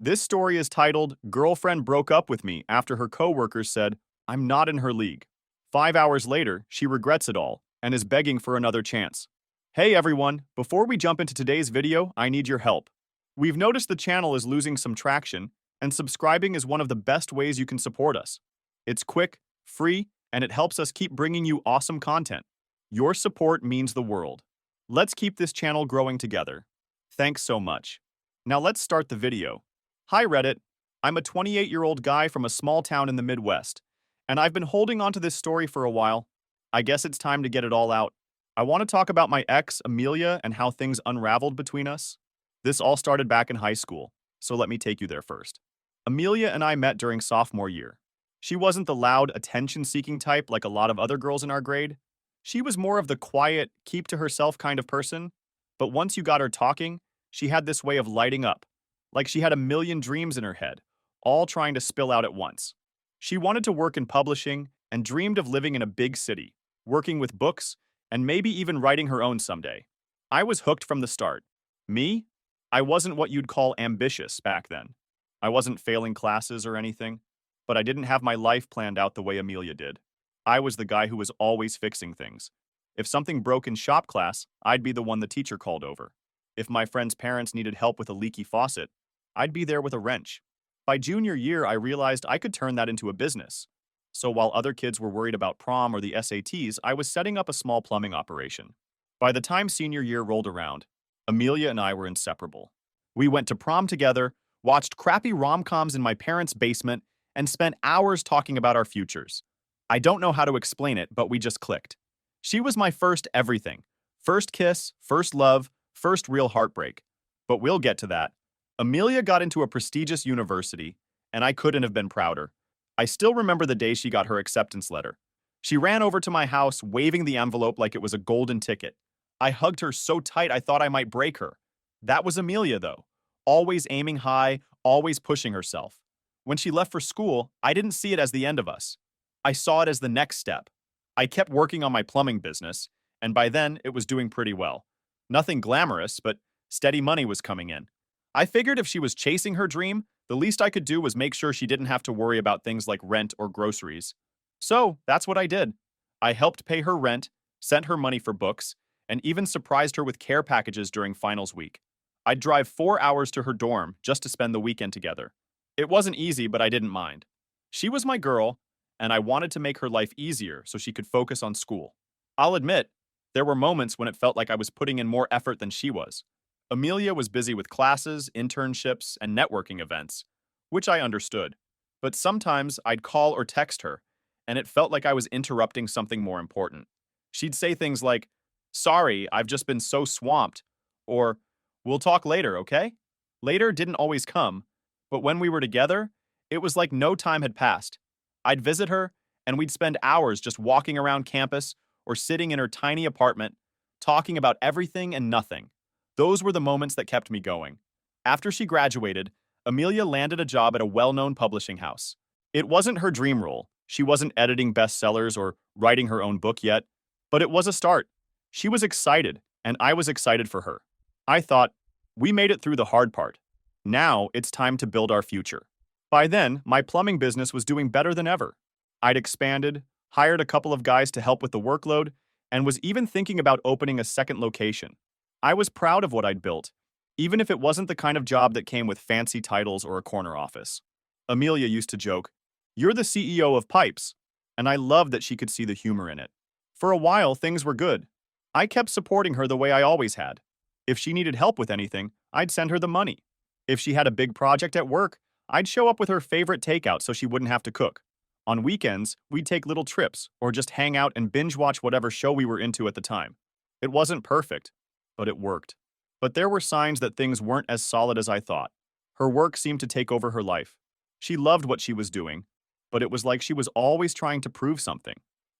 This story is titled, Girlfriend Broke Up With Me After Her Coworkers Said, I'm Not in Her League. 5 hours later, she regrets it all and is begging for another chance. Hey everyone, before we jump into today's video, I need your help. We've noticed the channel is losing some traction, and subscribing is one of the best ways you can support us. It's quick, free, and it helps us keep bringing you awesome content. Your support means the world. Let's keep this channel growing together. Thanks so much. Now let's start the video. Hi Reddit, I'm a 28-year-old guy from a small town in the Midwest, and I've been holding on to this story for a while. I guess it's time to get it all out. I want to talk about my ex, Amelia, and how things unraveled between us. This all started back in high school, so let me take you there first. Amelia and I met during sophomore year. She wasn't the loud, attention-seeking type like a lot of other girls in our grade. She was more of the quiet, keep-to-herself kind of person, but once you got her talking, she had this way of lighting up, like she had a million dreams in her head, all trying to spill out at once. She wanted to work in publishing and dreamed of living in a big city, working with books, and maybe even writing her own someday. I was hooked from the start. Me? I wasn't what you'd call ambitious back then. I wasn't failing classes or anything, but I didn't have my life planned out the way Amelia did. I was the guy who was always fixing things. If something broke in shop class, I'd be the one the teacher called over. If my friend's parents needed help with a leaky faucet, I'd be there with a wrench. By junior year, I realized I could turn that into a business. So while other kids were worried about prom or the SATs, I was setting up a small plumbing operation. By the time senior year rolled around, Amelia and I were inseparable. We went to prom together, watched crappy rom-coms in my parents' basement, and spent hours talking about our futures. I don't know how to explain it, but we just clicked. She was my first everything. First kiss, first love, first real heartbreak. But we'll get to that. Amelia got into a prestigious university, and I couldn't have been prouder. I still remember the day she got her acceptance letter. She ran over to my house, waving the envelope like it was a golden ticket. I hugged her so tight I thought I might break her. That was Amelia, though. Always aiming high, always pushing herself. When she left for school, I didn't see it as the end of us. I saw it as the next step. I kept working on my plumbing business, and by then, it was doing pretty well. Nothing glamorous, but steady money was coming in. I figured if she was chasing her dream, the least I could do was make sure she didn't have to worry about things like rent or groceries. So, that's what I did. I helped pay her rent, sent her money for books, and even surprised her with care packages during finals week. I'd drive 4 hours to her dorm just to spend the weekend together. It wasn't easy, but I didn't mind. She was my girl, and I wanted to make her life easier so she could focus on school. I'll admit, there were moments when it felt like I was putting in more effort than she was. Amelia was busy with classes, internships, and networking events, which I understood. But sometimes I'd call or text her, and it felt like I was interrupting something more important. She'd say things like, "Sorry, I've just been so swamped," or, "We'll talk later, okay?" Later didn't always come, but when we were together, it was like no time had passed. I'd visit her, and we'd spend hours just walking around campus or sitting in her tiny apartment, talking about everything and nothing. Those were the moments that kept me going. After she graduated, Amelia landed a job at a well-known publishing house. It wasn't her dream role. She wasn't editing bestsellers or writing her own book yet, but it was a start. She was excited, and I was excited for her. I thought, we made it through the hard part. Now it's time to build our future. By then, my plumbing business was doing better than ever. I'd expanded, hired a couple of guys to help with the workload, and was even thinking about opening a second location. I was proud of what I'd built, even if it wasn't the kind of job that came with fancy titles or a corner office. Amelia used to joke, "You're the CEO of Pipes," and I loved that she could see the humor in it. For a while, things were good. I kept supporting her the way I always had. If she needed help with anything, I'd send her the money. If she had a big project at work, I'd show up with her favorite takeout so she wouldn't have to cook. On weekends, we'd take little trips or just hang out and binge watch whatever show we were into at the time. It wasn't perfect, but it worked. But there were signs that things weren't as solid as I thought. Her work seemed to take over her life. She loved what she was doing, but it was like she was always trying to prove something.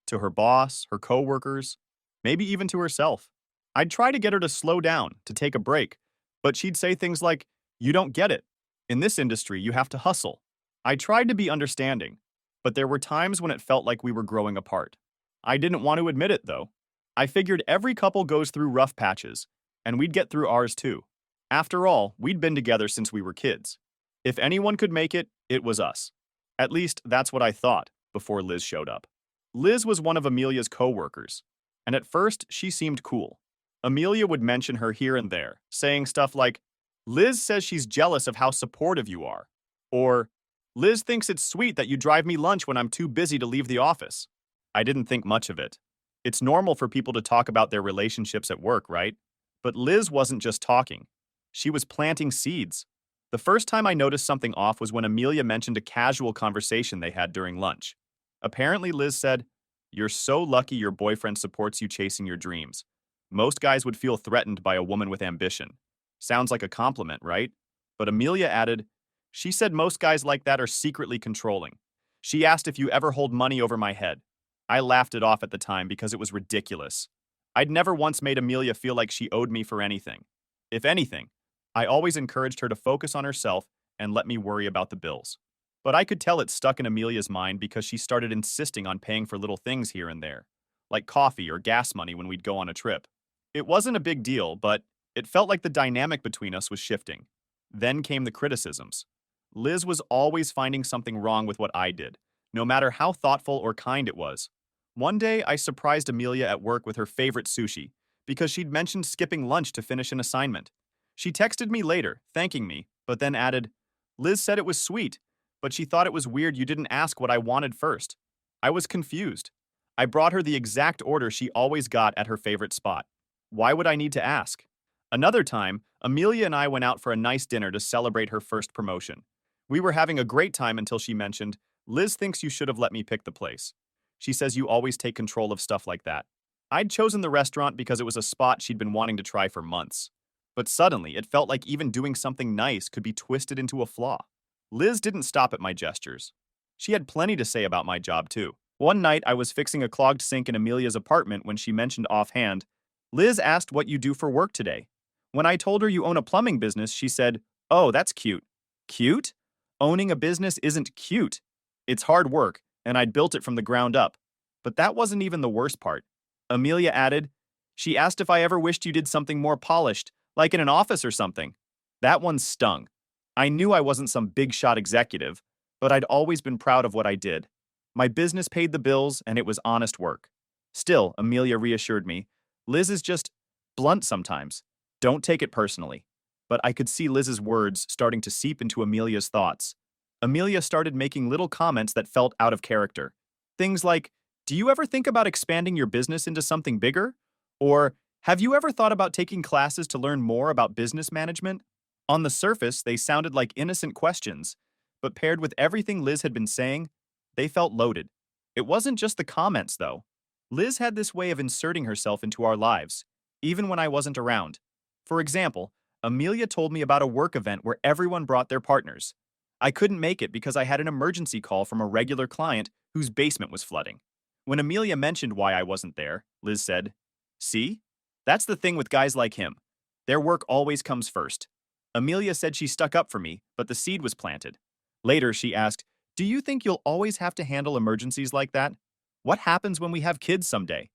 To her boss, her coworkers, maybe even to herself. I'd try to get her to slow down, to take a break, but she'd say things like, "You don't get it. In this industry, you have to hustle." I tried to be understanding, but there were times when it felt like we were growing apart. I didn't want to admit it, though. I figured every couple goes through rough patches, and we'd get through ours too. After all, we'd been together since we were kids. If anyone could make it, it was us. At least, that's what I thought before Liz showed up. Liz was one of Amelia's coworkers, and at first, she seemed cool. Amelia would mention her here and there, saying stuff like, Liz says she's jealous of how supportive you are, or Liz thinks it's sweet that you drive me lunch when I'm too busy to leave the office. I didn't think much of it. It's normal for people to talk about their relationships at work, right? But Liz wasn't just talking. She was planting seeds. The first time I noticed something off was when Amelia mentioned a casual conversation they had during lunch. Apparently, Liz said, You're so lucky your boyfriend supports you chasing your dreams. Most guys would feel threatened by a woman with ambition. Sounds like a compliment, right? But Amelia added, She said most guys like that are secretly controlling. She asked if you ever hold money over my head. I laughed it off at the time because it was ridiculous. I'd never once made Amelia feel like she owed me for anything. If anything, I always encouraged her to focus on herself and let me worry about the bills. But I could tell it stuck in Amelia's mind because she started insisting on paying for little things here and there, like coffee or gas money when we'd go on a trip. It wasn't a big deal, but it felt like the dynamic between us was shifting. Then came the criticisms. Liz was always finding something wrong with what I did, no matter how thoughtful or kind it was. One day, I surprised Amelia at work with her favorite sushi because she'd mentioned skipping lunch to finish an assignment. She texted me later, thanking me, but then added, Liz said it was sweet, but she thought it was weird you didn't ask what I wanted first. I was confused. I brought her the exact order she always got at her favorite spot. Why would I need to ask? Another time, Amelia and I went out for a nice dinner to celebrate her first promotion. We were having a great time until she mentioned, Liz thinks you should have let me pick the place. She says you always take control of stuff like that. I'd chosen the restaurant because it was a spot she'd been wanting to try for months. But suddenly, it felt like even doing something nice could be twisted into a flaw. Liz didn't stop at my gestures. She had plenty to say about my job, too. One night, I was fixing a clogged sink in Amelia's apartment when she mentioned offhand, Liz asked what you do for work today. When I told her you own a plumbing business, she said, Oh, that's cute. Cute? Owning a business isn't cute. It's hard work, and I'd built it from the ground up. But that wasn't even the worst part. Amelia added, She asked if I ever wished you did something more polished, like in an office or something. That one stung. I knew I wasn't some big shot executive, but I'd always been proud of what I did. My business paid the bills, and it was honest work. Still, Amelia reassured me, Liz is just blunt sometimes. Don't take it personally. But I could see Liz's words starting to seep into Amelia's thoughts. Amelia started making little comments that felt out of character. Things like, Do you ever think about expanding your business into something bigger? Or, Have you ever thought about taking classes to learn more about business management? On the surface, they sounded like innocent questions, but paired with everything Liz had been saying, they felt loaded. It wasn't just the comments, though. Liz had this way of inserting herself into our lives, even when I wasn't around. For example, Amelia told me about a work event where everyone brought their partners. I couldn't make it because I had an emergency call from a regular client whose basement was flooding. When Amelia mentioned why I wasn't there, Liz said, See? That's the thing with guys like him. Their work always comes first. Amelia said she stuck up for me, but the seed was planted. Later, she asked, Do you think you'll always have to handle emergencies like that? What happens when we have kids someday?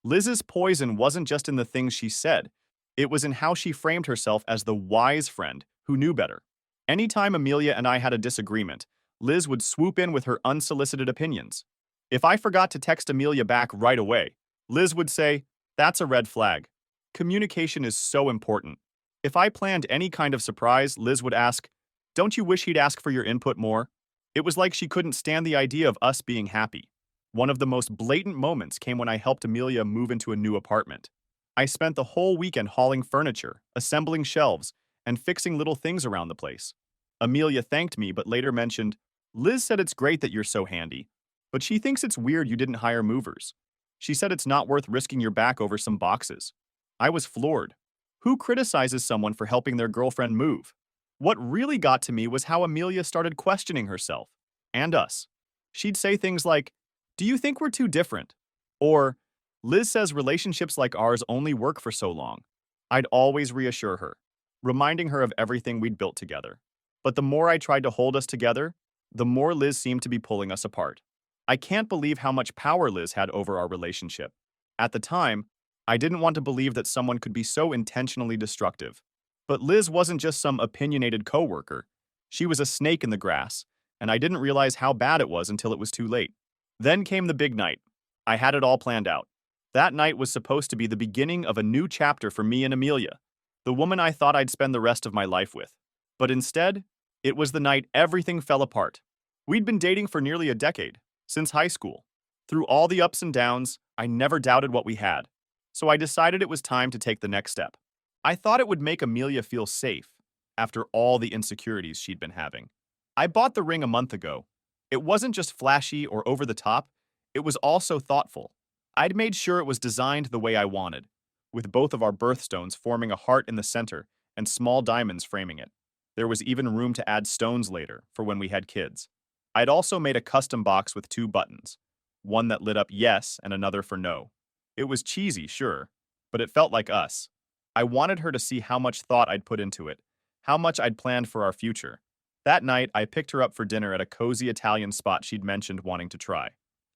Liz's poison wasn't just in the things she said. It was in how she framed herself as the wise friend who knew better. Anytime Amelia and I had a disagreement, Liz would swoop in with her unsolicited opinions. If I forgot to text Amelia back right away, Liz would say, That's a red flag. Communication is so important. If I planned any kind of surprise, Liz would ask, Don't you wish he'd ask for your input more? It was like she couldn't stand the idea of us being happy. One of the most blatant moments came when I helped Amelia move into a new apartment. I spent the whole weekend hauling furniture, assembling shelves, and fixing little things around the place. Amelia thanked me but later mentioned, Liz said it's great that you're so handy, but she thinks it's weird you didn't hire movers. She said it's not worth risking your back over some boxes. I was floored. Who criticizes someone for helping their girlfriend move? What really got to me was how Amelia started questioning herself and us. She'd say things like, Do you think we're too different? Or, Liz says relationships like ours only work for so long. I'd always reassure her, reminding her of everything we'd built together. But the more I tried to hold us together, the more Liz seemed to be pulling us apart. I can't believe how much power Liz had over our relationship. At the time, I didn't want to believe that someone could be so intentionally destructive. But Liz wasn't just some opinionated coworker. She was a snake in the grass, and I didn't realize how bad it was until it was too late. Then came the big night. I had it all planned out. That night was supposed to be the beginning of a new chapter for me and Amelia, the woman I thought I'd spend the rest of my life with. But instead, it was the night everything fell apart. We'd been dating for nearly a decade, since high school. Through all the ups and downs, I never doubted what we had. So I decided it was time to take the next step. I thought it would make Amelia feel safe after all the insecurities she'd been having. I bought the ring a month ago. It wasn't just flashy or over the top, it was also thoughtful. I'd made sure it was designed the way I wanted, with both of our birthstones forming a heart in the center and small diamonds framing it. There was even room to add stones later for when we had kids. I'd also made a custom box with two buttons, one that lit up yes and another for no. It was cheesy, sure, but it felt like us. I wanted her to see how much thought I'd put into it, how much I'd planned for our future. That night, I picked her up for dinner at a cozy Italian spot she'd mentioned wanting to try.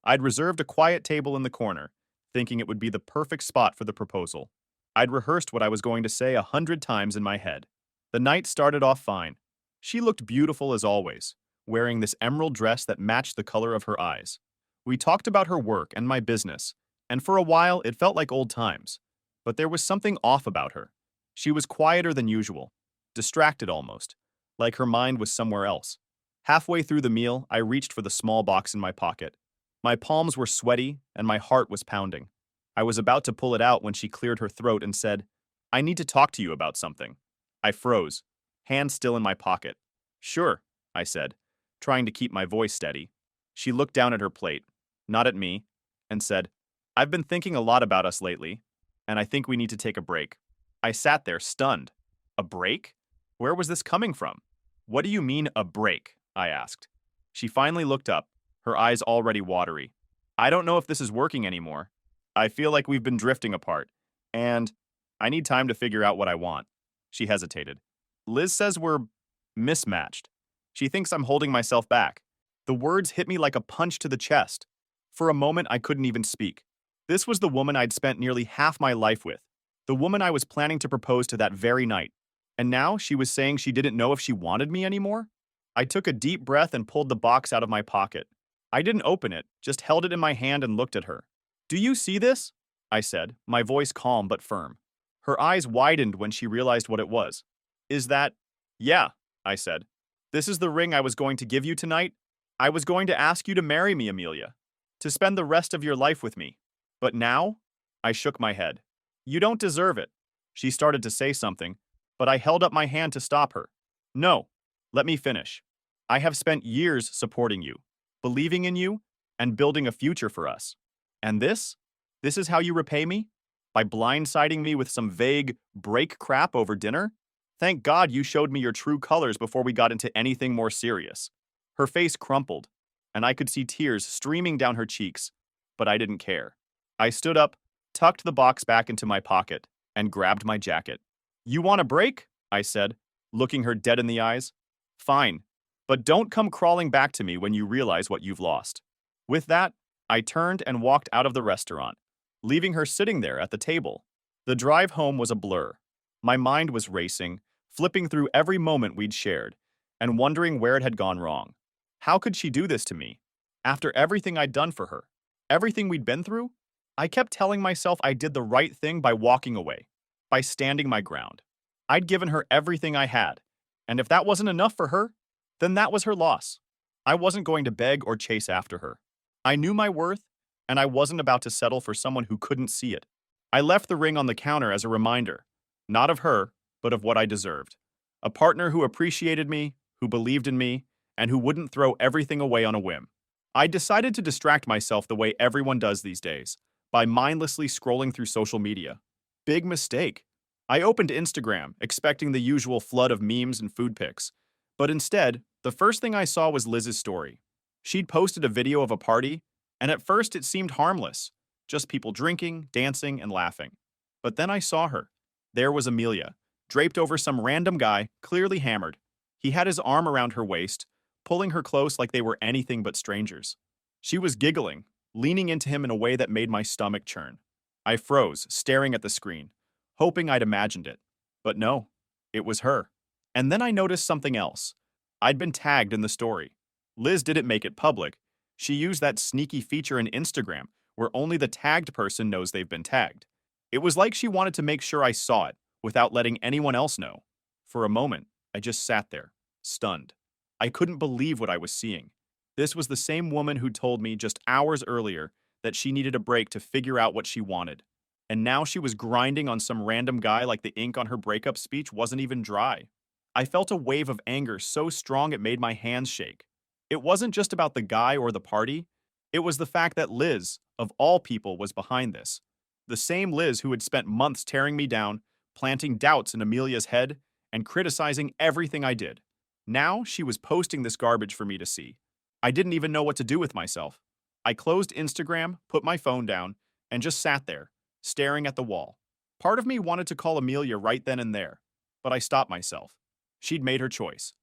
I'd reserved a quiet table in the corner, thinking it would be the perfect spot for the proposal. I'd rehearsed what I was going to say 100 times in my head. The night started off fine. She looked beautiful as always, wearing this emerald dress that matched the color of her eyes. We talked about her work and my business, and for a while it felt like old times. But there was something off about her. She was quieter than usual, distracted almost, like her mind was somewhere else. Halfway through the meal, I reached for the small box in my pocket. My palms were sweaty and my heart was pounding. I was about to pull it out when she cleared her throat and said, "I need to talk to you about something." I froze, hand still in my pocket. "Sure," I said, trying to keep my voice steady. She looked down at her plate, not at me, and said, "I've been thinking a lot about us lately, and I think we need to take a break." I sat there, stunned. A break? Where was this coming from? "What do you mean, a break?" I asked. She finally looked up, her eyes already watery. "I don't know if this is working anymore. I feel like we've been drifting apart, and I need time to figure out what I want." She hesitated. "Liz says we're mismatched. She thinks I'm holding myself back." The words hit me like a punch to the chest. For a moment, I couldn't even speak. This was the woman I'd spent nearly half my life with, the woman I was planning to propose to that very night. And now she was saying she didn't know if she wanted me anymore? I took a deep breath and pulled the box out of my pocket. I didn't open it, just held it in my hand and looked at her. "Do you see this?" I said, my voice calm but firm. Her eyes widened when she realized what it was. "Is that—" "Yeah," I said. "This is the ring I was going to give you tonight. I was going to ask you to marry me, Amelia, to spend the rest of your life with me. But now?" I shook my head. "You don't deserve it." She started to say something, but I held up my hand to stop her. "No, let me finish. I have spent years supporting you, believing in you, and building a future for us. And this? This is how you repay me? By blindsiding me with some vague break crap over dinner? Thank God you showed me your true colors before we got into anything more serious." Her face crumpled, and I could see tears streaming down her cheeks, but I didn't care. I stood up, tucked the box back into my pocket, and grabbed my jacket. "You want a break?" I said, looking her dead in the eyes. "Fine, but don't come crawling back to me when you realize what you've lost." With that, I turned and walked out of the restaurant, leaving her sitting there at the table. The drive home was a blur. My mind was racing, flipping through every moment we'd shared, and wondering where it had gone wrong. How could she do this to me? After everything I'd done for her, everything we'd been through? I kept telling myself I did the right thing by walking away, by standing my ground. I'd given her everything I had, and if that wasn't enough for her, then that was her loss. I wasn't going to beg or chase after her. I knew my worth, and I wasn't about to settle for someone who couldn't see it. I left the ring on the counter as a reminder, not of her, but of what I deserved. A partner who appreciated me, who believed in me, and who wouldn't throw everything away on a whim. I decided to distract myself the way everyone does these days, by mindlessly scrolling through social media. Big mistake. I opened Instagram, expecting the usual flood of memes and food pics. But instead, the first thing I saw was Liz's story. She'd posted a video of a party, and at first it seemed harmless, just people drinking, dancing, and laughing. But then I saw her. There was Amelia, draped over some random guy, clearly hammered. He had his arm around her waist, pulling her close like they were anything but strangers. She was giggling, leaning into him in a way that made my stomach churn. I froze, staring at the screen, hoping I'd imagined it. But no, it was her. And then I noticed something else. I'd been tagged in the story. Liz didn't make it public. She used that sneaky feature in Instagram where only the tagged person knows they've been tagged. It was like she wanted to make sure I saw it without letting anyone else know. For a moment, I just sat there, stunned. I couldn't believe what I was seeing. This was the same woman who told me just hours earlier that she needed a break to figure out what she wanted. And now she was grinding on some random guy like the ink on her breakup speech wasn't even dry. I felt a wave of anger so strong it made my hands shake. It wasn't just about the guy or the party. It was the fact that Liz, of all people, was behind this. The same Liz who had spent months tearing me down, planting doubts in Amelia's head, and criticizing everything I did. Now she was posting this garbage for me to see. I didn't even know what to do with myself. I closed Instagram, put my phone down, and just sat there, staring at the wall. Part of me wanted to call Amelia right then and there, but I stopped myself. She'd made her choice.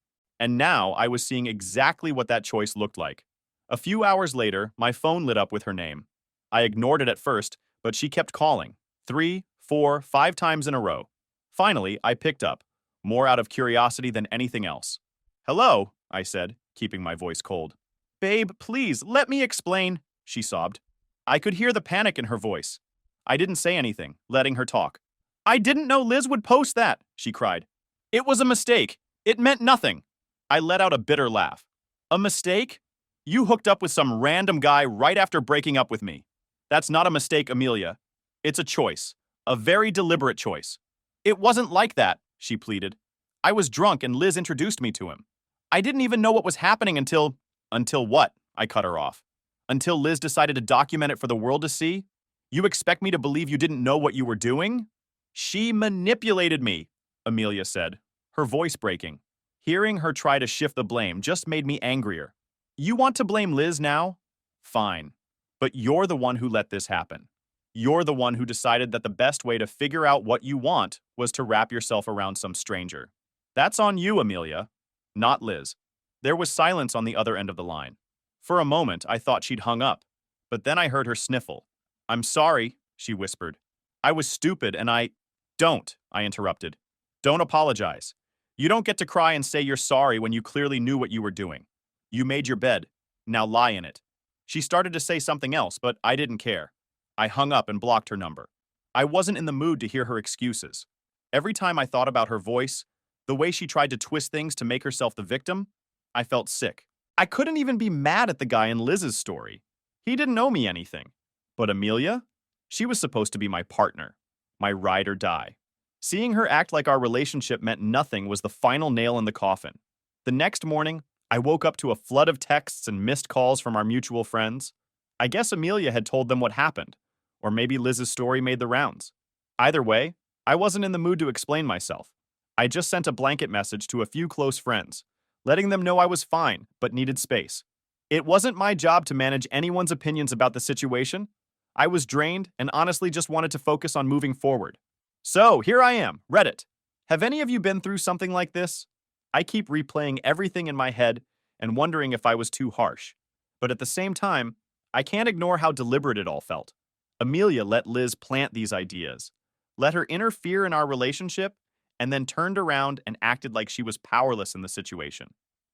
And now I was seeing exactly what that choice looked like. A few hours later, my phone lit up with her name. I ignored it at first, but she kept calling. 3, 4, 5 times in a row. Finally, I picked up, more out of curiosity than anything else. "Hello," I said, keeping my voice cold. "Babe, please, let me explain," she sobbed. I could hear the panic in her voice. I didn't say anything, letting her talk. "I didn't know Liz would post that," she cried. "It was a mistake. It meant nothing." I let out a bitter laugh. "A mistake? You hooked up with some random guy right after breaking up with me. That's not a mistake, Amelia. It's a choice. A very deliberate choice." "It wasn't like that," she pleaded. "I was drunk and Liz introduced me to him. I didn't even know what was happening until—" "Until what?" I cut her off. "Until Liz decided to document it for the world to see? You expect me to believe you didn't know what you were doing?" "She manipulated me," Amelia said, her voice breaking. Hearing her try to shift the blame just made me angrier. "You want to blame Liz now? Fine. But you're the one who let this happen. You're the one who decided that the best way to figure out what you want was to wrap yourself around some stranger. That's on you, Amelia, not Liz." There was silence on the other end of the line. For a moment, I thought she'd hung up, but then I heard her sniffle. "I'm sorry," she whispered. "I was stupid and I—" "Don't," I interrupted. "Don't apologize. You don't get to cry and say you're sorry when you clearly knew what you were doing. You made your bed. Now lie in it." She started to say something else, but I didn't care. I hung up and blocked her number. I wasn't in the mood to hear her excuses. Every time I thought about her voice, the way she tried to twist things to make herself the victim, I felt sick. I couldn't even be mad at the guy in Liz's story. He didn't owe me anything. But Amelia? She was supposed to be my partner, my ride or die. Seeing her act like our relationship meant nothing was the final nail in the coffin. The next morning, I woke up to a flood of texts and missed calls from our mutual friends. I guess Amelia had told them what happened, or maybe Liz's story made the rounds. Either way, I wasn't in the mood to explain myself. I just sent a blanket message to a few close friends, letting them know I was fine, but needed space. It wasn't my job to manage anyone's opinions about the situation. I was drained and honestly just wanted to focus on moving forward. So, here I am, Reddit. Have any of you been through something like this? I keep replaying everything in my head and wondering if I was too harsh. But at the same time, I can't ignore how deliberate it all felt. Amelia let Liz plant these ideas, let her interfere in our relationship, and then turned around and acted like she was powerless in the situation.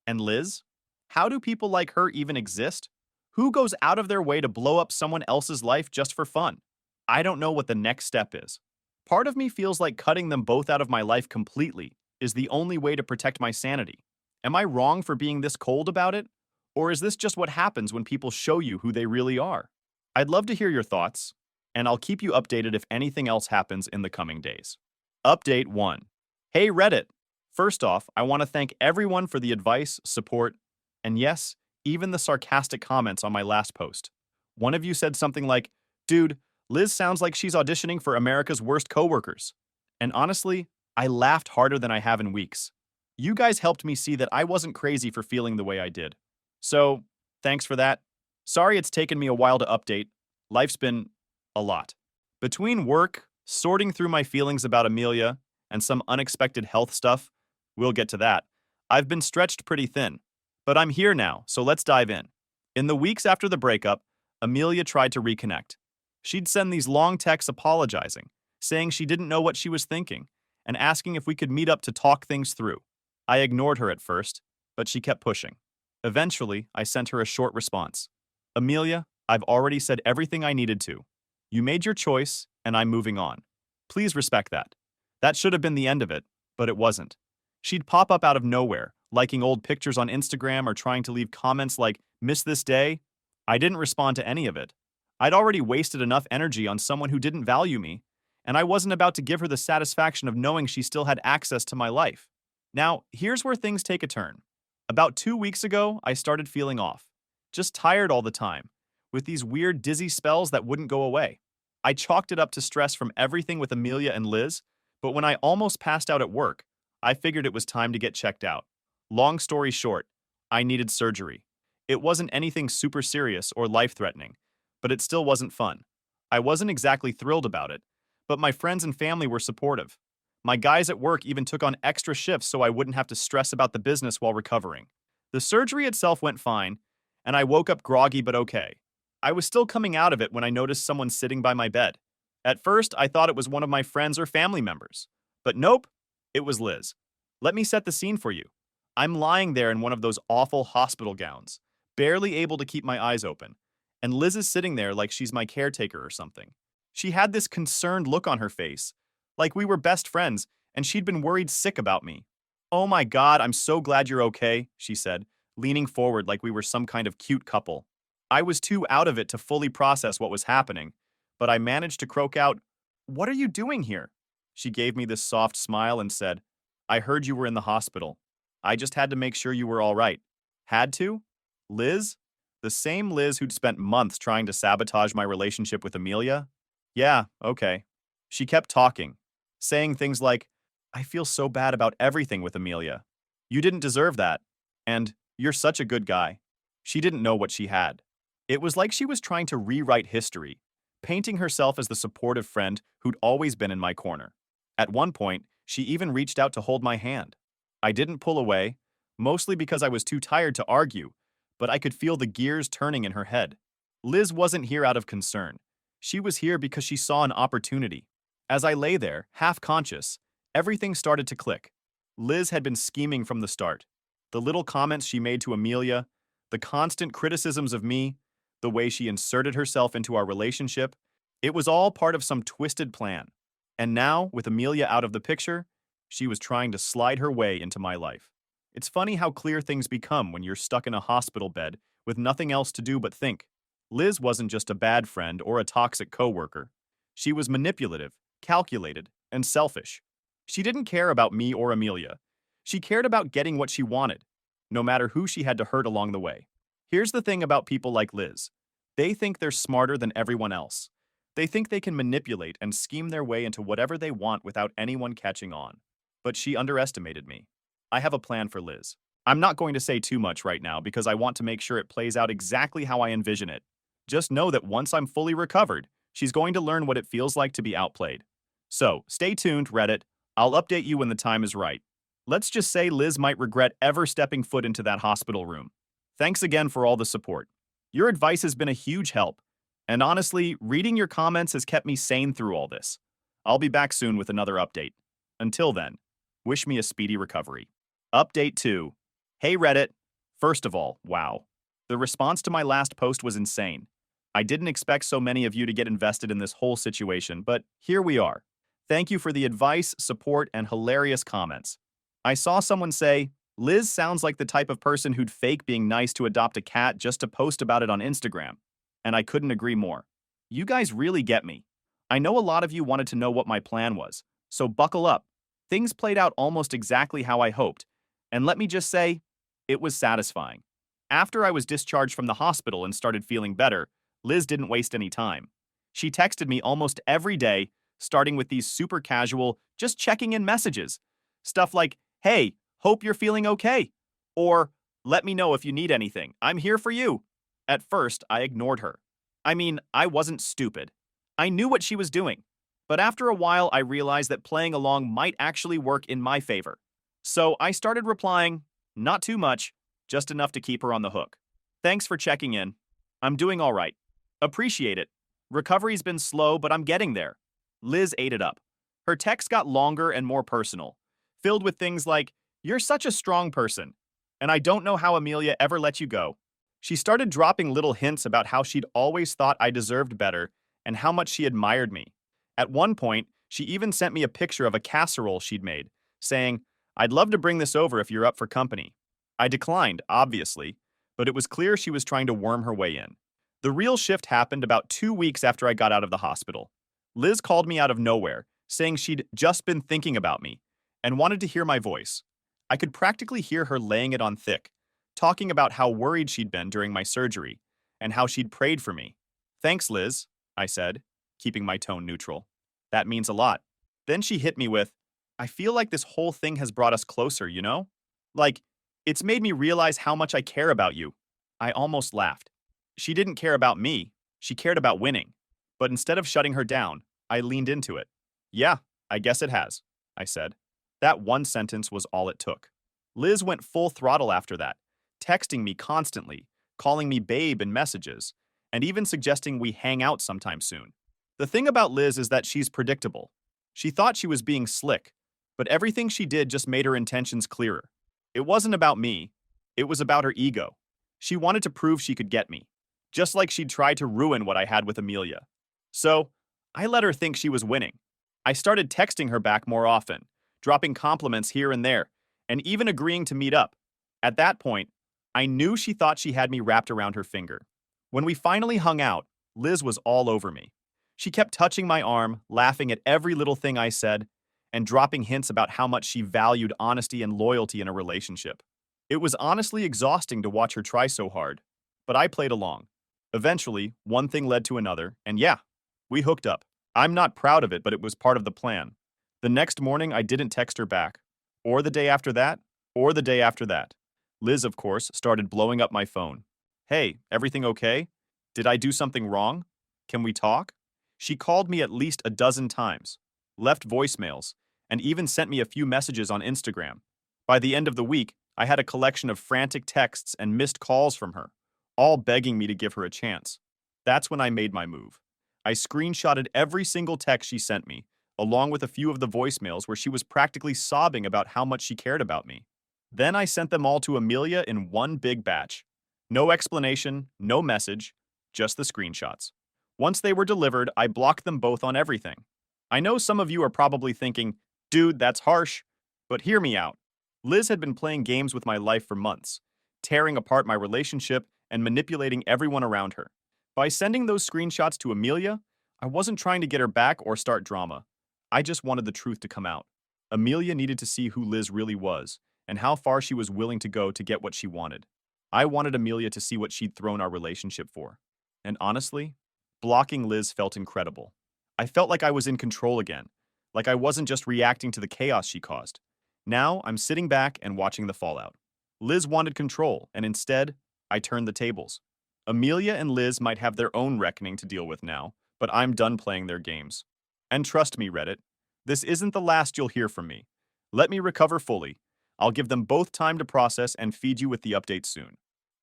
And Liz? How do people like her even exist? Who goes out of their way to blow up someone else's life just for fun? I don't know what the next step is. Part of me feels like cutting them both out of my life completely is the only way to protect my sanity. Am I wrong for being this cold about it? Or is this just what happens when people show you who they really are? I'd love to hear your thoughts, and I'll keep you updated if anything else happens in the coming days. Update 1. Hey Reddit! First off, I want to thank everyone for the advice, support, and yes, even the sarcastic comments on my last post. One of you said something like, "Dude, Liz sounds like she's auditioning for America's Worst Coworkers." And honestly, I laughed harder than I have in weeks. You guys helped me see that I wasn't crazy for feeling the way I did. So, thanks for that. Sorry it's taken me a while to update. Life's been a lot. Between work, sorting through my feelings about Amelia, and some unexpected health stuff, we'll get to that, I've been stretched pretty thin. But I'm here now, so let's dive in. In the weeks after the breakup, Amelia tried to reconnect. She'd send these long texts apologizing, saying she didn't know what she was thinking, and asking if we could meet up to talk things through. I ignored her at first, but she kept pushing. Eventually, I sent her a short response. Amelia, I've already said everything I needed to. You made your choice, and I'm moving on. Please respect that. That should have been the end of it, but it wasn't. She'd pop up out of nowhere, liking old pictures on Instagram or trying to leave comments like, "Miss this day?" I didn't respond to any of it. I'd already wasted enough energy on someone who didn't value me, and I wasn't about to give her the satisfaction of knowing she still had access to my life. Now, here's where things take a turn. About 2 weeks ago, I started feeling off. Just tired all the time, with these weird dizzy spells that wouldn't go away. I chalked it up to stress from everything with Amelia and Liz, but when I almost passed out at work, I figured it was time to get checked out. Long story short, I needed surgery. It wasn't anything super serious or life-threatening, but it still wasn't fun. I wasn't exactly thrilled about it, but my friends and family were supportive. My guys at work even took on extra shifts so I wouldn't have to stress about the business while recovering. The surgery itself went fine, and I woke up groggy but okay. I was still coming out of it when I noticed someone sitting by my bed. At first, I thought it was one of my friends or family members. But nope, it was Liz. Let me set the scene for you. I'm lying there in one of those awful hospital gowns, barely able to keep my eyes open, and Liz is sitting there like she's my caretaker or something. She had this concerned look on her face, like we were best friends and she'd been worried sick about me. "Oh my God, I'm so glad you're okay," she said, leaning forward like we were some kind of cute couple. I was too out of it to fully process what was happening, but I managed to croak out, "What are you doing here?" She gave me this soft smile and said, "I heard you were in the hospital. I just had to make sure you were all right." Had to? Liz? The same Liz who'd spent months trying to sabotage my relationship with Amelia? Yeah, okay. She kept talking, saying things like, "I feel so bad about everything with Amelia. You didn't deserve that. And you're such a good guy." She didn't know what she had. It was like she was trying to rewrite history, painting herself as the supportive friend who'd always been in my corner. At one point, she even reached out to hold my hand. I didn't pull away, mostly because I was too tired to argue, but I could feel the gears turning in her head. Liz wasn't here out of concern. She was here because she saw an opportunity. As I lay there, half conscious, everything started to click. Liz had been scheming from the start. The little comments she made to Amelia, the constant criticisms of me, the way she inserted herself into our relationship, it was all part of some twisted plan. And now, with Amelia out of the picture, she was trying to slide her way into my life. It's funny how clear things become when you're stuck in a hospital bed with nothing else to do but think. Liz wasn't just a bad friend or a toxic coworker. She was manipulative, calculated, and selfish. She didn't care about me or Amelia. She cared about getting what she wanted, no matter who she had to hurt along the way. Here's the thing about people like Liz. They think they're smarter than everyone else. They think they can manipulate and scheme their way into whatever they want without anyone catching on. But she underestimated me. I have a plan for Liz. I'm not going to say too much right now because I want to make sure it plays out exactly how I envision it. Just know that once I'm fully recovered, she's going to learn what it feels like to be outplayed. So, stay tuned, Reddit. I'll update you when the time is right. Let's just say Liz might regret ever stepping foot into that hospital room. Thanks again for all the support. Your advice has been a huge help. And honestly, reading your comments has kept me sane through all this. I'll be back soon with another update. Until then, wish me a speedy recovery. Update 2. Hey Reddit. First of all, wow. The response to my last post was insane. I didn't expect so many of you to get invested in this whole situation, but here we are. Thank you for the advice, support, and hilarious comments. I saw someone say, "Liz sounds like the type of person who'd fake being nice to adopt a cat just to post about it on Instagram." And I couldn't agree more. You guys really get me. I know a lot of you wanted to know what my plan was, so buckle up. Things played out almost exactly how I hoped, and let me just say, it was satisfying. After I was discharged from the hospital and started feeling better, Liz didn't waste any time. She texted me almost every day, starting with these super casual, just checking in messages. Stuff like, "Hey, hope you're feeling okay," or "Let me know if you need anything. I'm here for you." At first, I ignored her. I mean, I wasn't stupid. I knew what she was doing. But after a while, I realized that playing along might actually work in my favor. So I started replying, not too much, just enough to keep her on the hook. "Thanks for checking in. I'm doing all right. Appreciate it. Recovery's been slow, but I'm getting there." Liz ate it up. Her texts got longer and more personal, filled with things like, "You're such a strong person," and I don't know how Amelia ever let you go. She started dropping little hints about how she'd always thought I deserved better and how much she admired me. At one point, she even sent me a picture of a casserole she'd made, saying, "I'd love to bring this over if you're up for company." I declined, obviously, but it was clear she was trying to worm her way in. The real shift happened about 2 weeks after I got out of the hospital. Liz called me out of nowhere, saying she'd just been thinking about me and wanted to hear my voice. I could practically hear her laying it on thick, talking about how worried she'd been during my surgery and how she'd prayed for me. "Thanks, Liz," I said, keeping my tone neutral. "That means a lot." Then she hit me with, "I feel like this whole thing has brought us closer, you know? Like, it's made me realize how much I care about you." I almost laughed. She didn't care about me, she cared about winning. But instead of shutting her down, I leaned into it. "Yeah, I guess it has," I said. That one sentence was all it took. Liz went full throttle after that, texting me constantly, calling me babe in messages, and even suggesting we hang out sometime soon. The thing about Liz is that she's predictable. She thought she was being slick, but everything she did just made her intentions clearer. It wasn't about me, it was about her ego. She wanted to prove she could get me, just like she'd tried to ruin what I had with Amelia. So, I let her think she was winning. I started texting her back more often, dropping compliments here and there, and even agreeing to meet up. At that point, I knew she thought she had me wrapped around her finger. When we finally hung out, Liz was all over me. She kept touching my arm, laughing at every little thing I said, and dropping hints about how much she valued honesty and loyalty in a relationship. It was honestly exhausting to watch her try so hard, but I played along. Eventually, one thing led to another, and yeah, we hooked up. I'm not proud of it, but it was part of the plan. The next morning, I didn't text her back, or the day after that, or the day after that. Liz, of course, started blowing up my phone. "Hey, everything okay? Did I do something wrong? Can we talk?" She called me at least a dozen times, left voicemails, and even sent me a few messages on Instagram. By the end of the week, I had a collection of frantic texts and missed calls from her, all begging me to give her a chance. That's when I made my move. I screenshotted every single text she sent me, along with a few of the voicemails where she was practically sobbing about how much she cared about me. Then I sent them all to Amelia in one big batch. No explanation, no message, just the screenshots. Once they were delivered, I blocked them both on everything. I know some of you are probably thinking, "Dude, that's harsh." But hear me out. Liz had been playing games with my life for months, tearing apart my relationship and manipulating everyone around her. By sending those screenshots to Amelia, I wasn't trying to get her back or start drama. I just wanted the truth to come out. Amelia needed to see who Liz really was and how far she was willing to go to get what she wanted. I wanted Amelia to see what she'd thrown our relationship for. And honestly, blocking Liz felt incredible. I felt like I was in control again, like I wasn't just reacting to the chaos she caused. Now I'm sitting back and watching the fallout. Liz wanted control, and instead, I turned the tables. Amelia and Liz might have their own reckoning to deal with now, but I'm done playing their games. And trust me, Reddit, this isn't the last you'll hear from me. Let me recover fully. I'll give them both time to process and feed you with the update soon.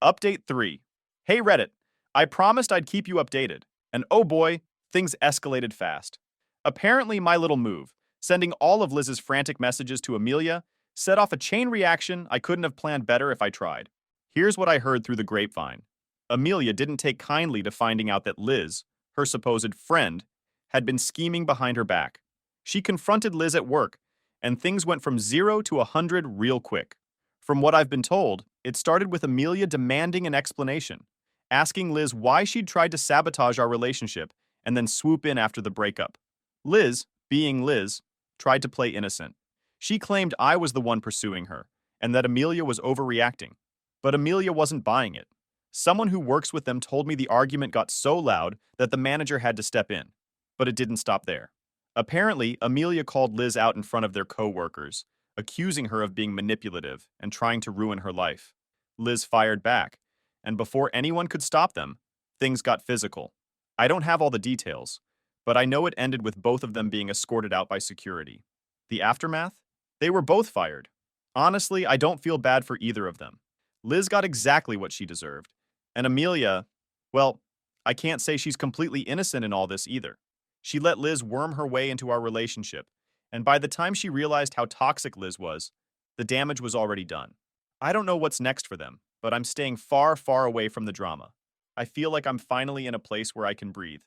Update 3. Hey Reddit, I promised I'd keep you updated. And oh boy, things escalated fast. Apparently my little move, sending all of Liz's frantic messages to Amelia, set off a chain reaction I couldn't have planned better if I tried. Here's what I heard through the grapevine. Amelia didn't take kindly to finding out that Liz, her supposed friend, had been scheming behind her back. She confronted Liz at work, and things went from 0 to 100 real quick. From what I've been told, it started with Amelia demanding an explanation, asking Liz why she'd tried to sabotage our relationship and then swoop in after the breakup. Liz, being Liz, tried to play innocent. She claimed I was the one pursuing her and that Amelia was overreacting. But Amelia wasn't buying it. Someone who works with them told me the argument got so loud that the manager had to step in. But it didn't stop there. Apparently, Amelia called Liz out in front of their coworkers, accusing her of being manipulative and trying to ruin her life. Liz fired back, and before anyone could stop them, things got physical. I don't have all the details, but I know it ended with both of them being escorted out by security. The aftermath? They were both fired. Honestly, I don't feel bad for either of them. Liz got exactly what she deserved. And Amelia, well, I can't say she's completely innocent in all this either. She let Liz worm her way into our relationship, and by the time she realized how toxic Liz was, the damage was already done. I don't know what's next for them, but I'm staying far, far away from the drama. I feel like I'm finally in a place where I can breathe.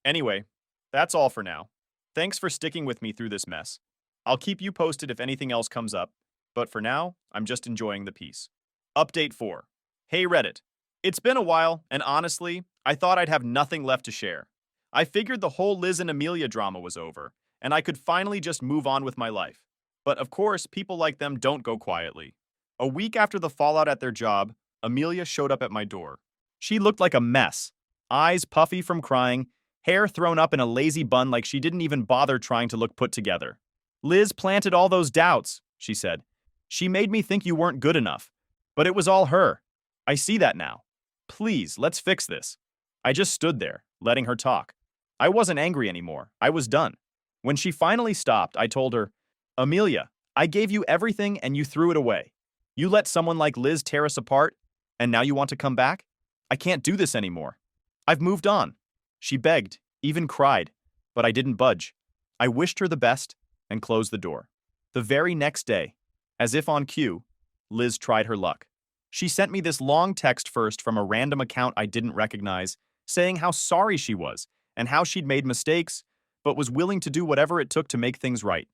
Anyway, that's all for now. Thanks for sticking with me through this mess. I'll keep you posted if anything else comes up, but for now, I'm just enjoying the peace. Update 4. Hey Reddit. It's been a while, and honestly, I thought I'd have nothing left to share. I figured the whole Liz and Amelia drama was over, and I could finally just move on with my life. But of course, people like them don't go quietly. A week after the fallout at their job, Amelia showed up at my door. She looked like a mess, eyes puffy from crying, hair thrown up in a lazy bun like she didn't even bother trying to look put together. Liz planted all those doubts, she said. She made me think you weren't good enough. But it was all her. I see that now. Please, let's fix this. I just stood there, letting her talk. I wasn't angry anymore. I was done. When she finally stopped, I told her, Amelia, I gave you everything and you threw it away. You let someone like Liz tear us apart, and now you want to come back? I can't do this anymore. I've moved on. She begged, even cried, but I didn't budge. I wished her the best and closed the door. The very next day, as if on cue, Liz tried her luck. She sent me this long text first from a random account I didn't recognize, saying how sorry she was and how she'd made mistakes, but was willing to do whatever it took to make things right.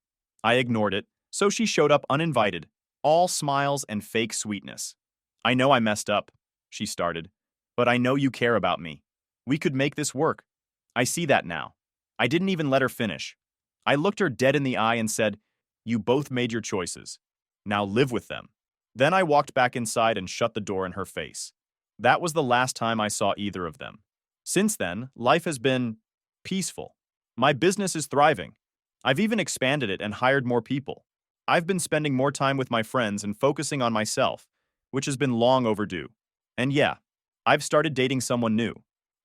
I ignored it, so she showed up uninvited, all smiles and fake sweetness. I know I messed up, she started, but I know you care about me. We could make this work. I see that now. I didn't even let her finish. I looked her dead in the eye and said, You both made your choices. Now live with them. Then I walked back inside and shut the door in her face. That was the last time I saw either of them. Since then, life has been peaceful. My business is thriving. I've even expanded it and hired more people. I've been spending more time with my friends and focusing on myself, which has been long overdue. And yeah, I've started dating someone new.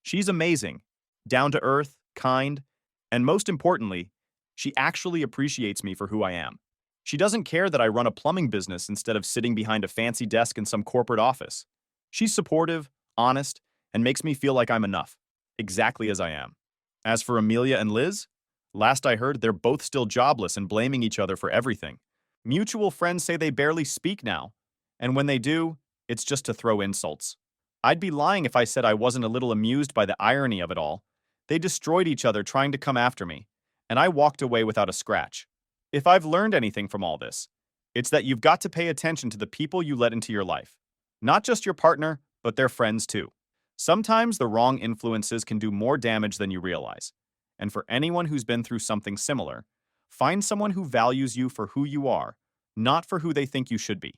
She's amazing, down to earth, kind, and most importantly, she actually appreciates me for who I am. She doesn't care that I run a plumbing business instead of sitting behind a fancy desk in some corporate office. She's supportive, honest, and makes me feel like I'm enough, exactly as I am. As for Amelia and Liz, last I heard, they're both still jobless and blaming each other for everything. Mutual friends say they barely speak now, and when they do, it's just to throw insults. I'd be lying if I said I wasn't a little amused by the irony of it all. They destroyed each other trying to come after me, and I walked away without a scratch. If I've learned anything from all this, it's that you've got to pay attention to the people you let into your life. Not just your partner, but their friends too. Sometimes the wrong influences can do more damage than you realize. And for anyone who's been through something similar, find someone who values you for who you are, not for who they think you should be.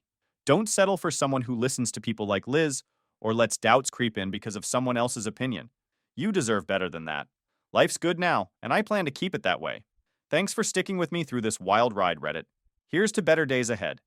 Don't settle for someone who listens to people like Liz or lets doubts creep in because of someone else's opinion. You deserve better than that. Life's good now, and I plan to keep it that way. Thanks for sticking with me through this wild ride, Reddit. Here's to better days ahead.